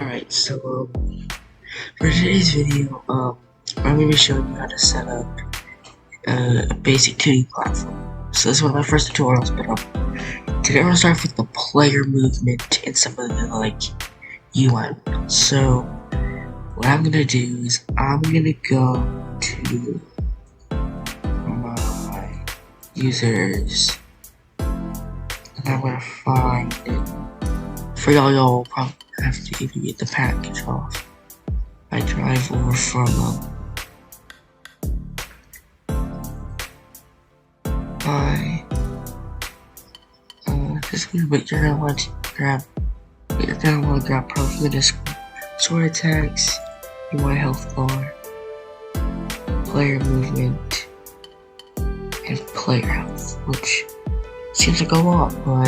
Alright, so for today's video, I'm going to be showing you how to set up a basic 2D platform. So this is one of my first tutorials, but today we're going to start with the player movement and some of the UI. So what I'm going to do is I'm going to go to my users and I'm going to find it. For y'all will probably have to even get the package off. I drive over from this is what you're gonna want to grab. What you're gonna want to grab probably from the Discord. Sword attacks, UI health bar, player movement, and player health, which seems like a lot, but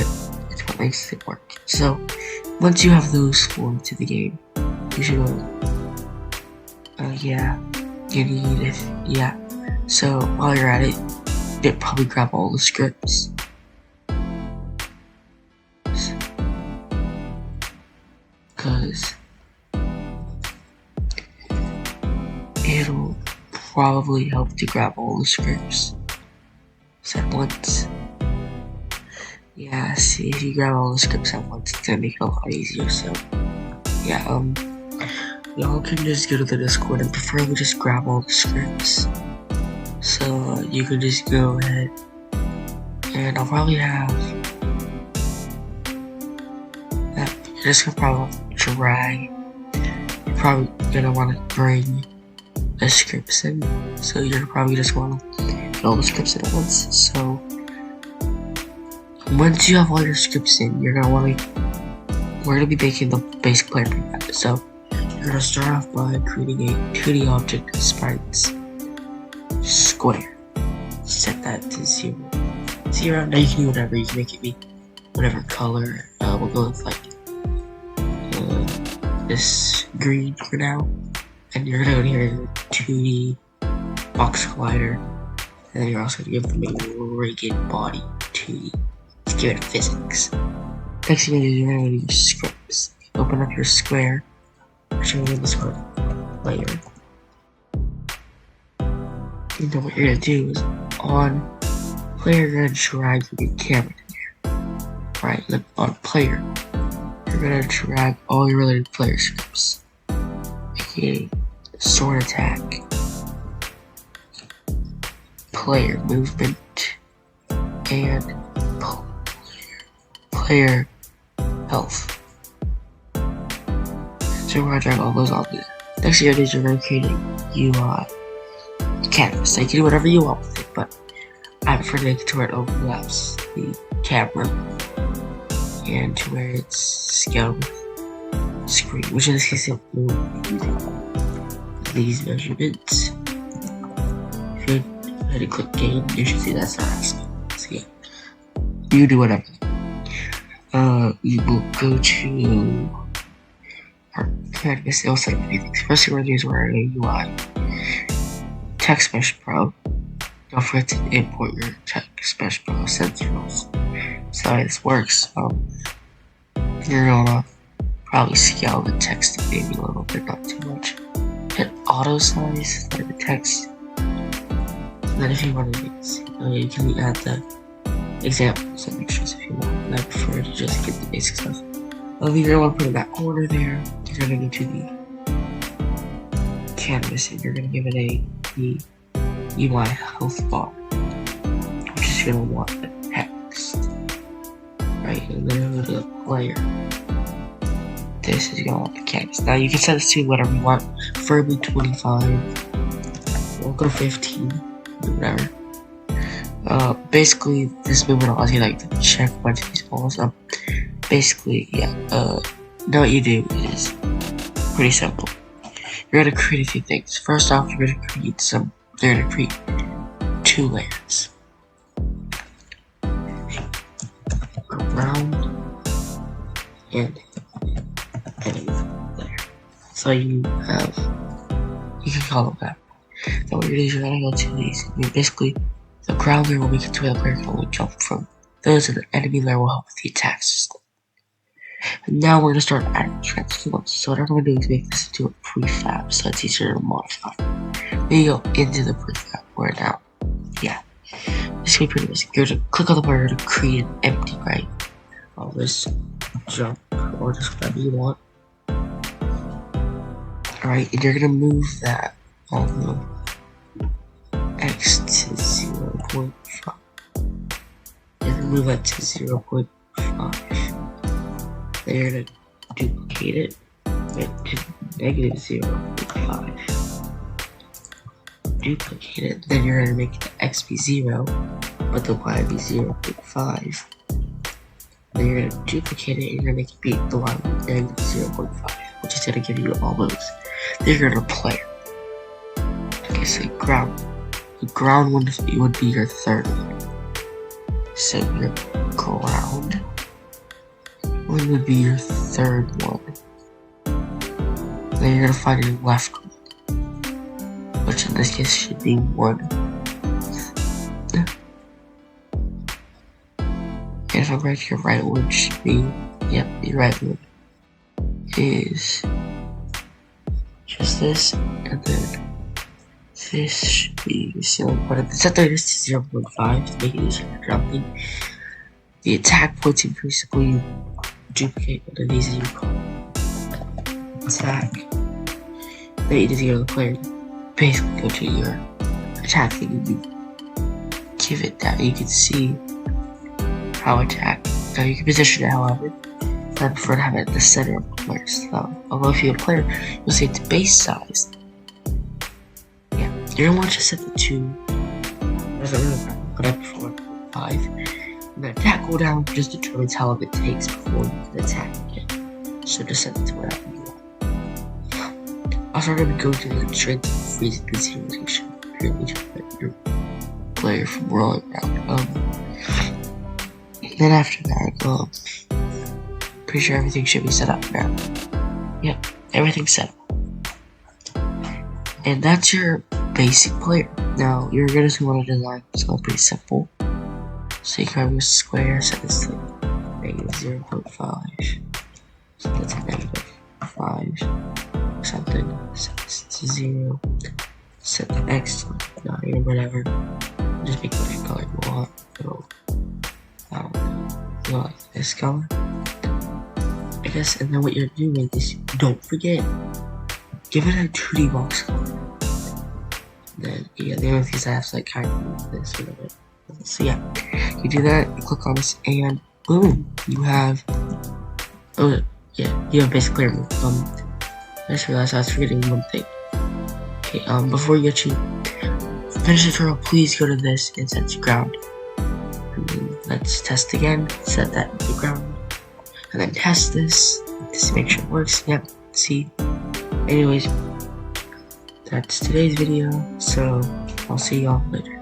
it's what makes it work. So once you have those four to the game, you should go. You need it. Yeah. So while you're at it, you'll probably grab all the scripts. Because it'll probably help to grab all the scripts at once. Yeah, see, if you grab all the scripts at once, it's gonna make it a lot easier. So yeah, y'all can just go to the Discord and preferably just grab all the scripts. So you can just go ahead and I'll probably have that. You're just gonna probably drag. You're probably gonna want to bring the scripts in. So you're probably just want to get all the scripts in at once. So once you have all your scripts in, you're gonna want to. We're gonna be making the basic player movement. So you're gonna start off by creating a 2D object with sprites. Square. Set that to 0. 0. Now you can do whatever. You can make it be whatever color. We'll go with this green for now. And you're gonna go here to 2D box collider. And then you're also gonna give them a rigged body 2D. Let's give it physics. Next thing you're gonna do your scripts. Open up your square. Show me this one layer. And then what you're gonna do is on player, you're gonna drag your camera in here. Right, then on player, you're gonna drag all your related player scripts. Okay, sword attack, player movement, and player health. So we're gonna drag all those on there. Next thing you're gonna do is you're gonna create a UI canvas. So you can do whatever you want with it, but I prefer to make it to where it overlaps the camera and to where it's scaled with screen, which in this case it will be these measurements. If you go ahead and click game, you should see that's not asking. So yeah, you do whatever. You will go to our canvas. It'll set up anything. First thing we're gonna do is we're in a UI. Text Mesh Pro. Don't forget to import your Text Mesh Pro sensors. So how this works, you're gonna probably scale the text maybe a little bit, not too much. Hit auto size for the text. And then if you want to you can add the examples and pictures if you want. And I prefer to just get the basic stuff. You're gonna want to put in that corner there. You're gonna go to the canvas and you're gonna give it the UI health bar, which is gonna want the text, right? And then go to the player. This is gonna want the canvas. Now you can set this to whatever you want. Preferably 25. We'll go 15. Do whatever. Basically, this movement allows you to check a bunch of these balls. Basically, yeah. Now what you do is pretty simple. You're gonna create a few things. First off, you're gonna create 2 layers. Ground and enemy layer. So you can call them that. Then what you're gonna do is you're gonna go to these. Basically, the ground layer will make it to where the player can only jump from. Those in the enemy layer will help with the attack system. And now we're gonna start adding transforms. So what I'm gonna do is make this into a prefab so it's easier to modify. Then you go into the prefab where now, yeah, this can be pretty basic. You're gonna click on the border to create an empty, right? All this jump or just whatever you want. Alright, and you're gonna move that all the x to 0.5. You're gonna move that to 0.5. Then you're gonna duplicate it to negative 0.5. Duplicate it, then you're gonna make the x be 0, but the y be 0.5. Then you're gonna duplicate it and you're gonna make it be the y negative 0.5, which is gonna give you all those. Then you're gonna play. Okay, so ground. The ground one would be your third one. So your ground one would be your third one. Then you're gonna find your left one, which in this case should be 1. And if I'm right, your right one should be, yep, your right one is just this, and then this should be the ceiling point. Set this to 0.5 to make it easier for jumping. The attack points increase, simply you duplicate one of these and you call attack. Then you just go to the player, basically go to your attack thing and you give it that. You can see how attack. Now you can position it however. I prefer to have it at the center of the player slot. Although if you're a player, you'll see it's base size. Yeah, you're gonna want to set the 2. As I remember, put up 4, 5. And the attack cooldown just determines how long it takes before you can attack again. So just set it to whatever you want. Also, we're gonna go to the strength and freezing consideration. Purely to prevent your player from rolling around. Then after that, pretty sure everything should be set up now. Yep, everything's set up. And that's your basic player. Now, you're gonna want to design something pretty simple. So you can have your square, set this to negative 0.5. So that's negative 5. Something, set this to 0. Set the x to 9 or whatever. Just make whatever color you want. So, like this color, I guess. And then what you're doing is, don't forget, give it a 2D box color. Then yeah, the only things I have to like kind of this or whatever. So yeah, you do that, you click on this, and boom, you have, oh yeah, you have basic player mode. I just realized I was forgetting one thing. Okay, before you actually finish the tutorial, please go to this and set to ground. And then let's test again, set that to ground, and then test this to make sure it works. Yep, see. Anyways, that's today's video, so I'll see y'all later.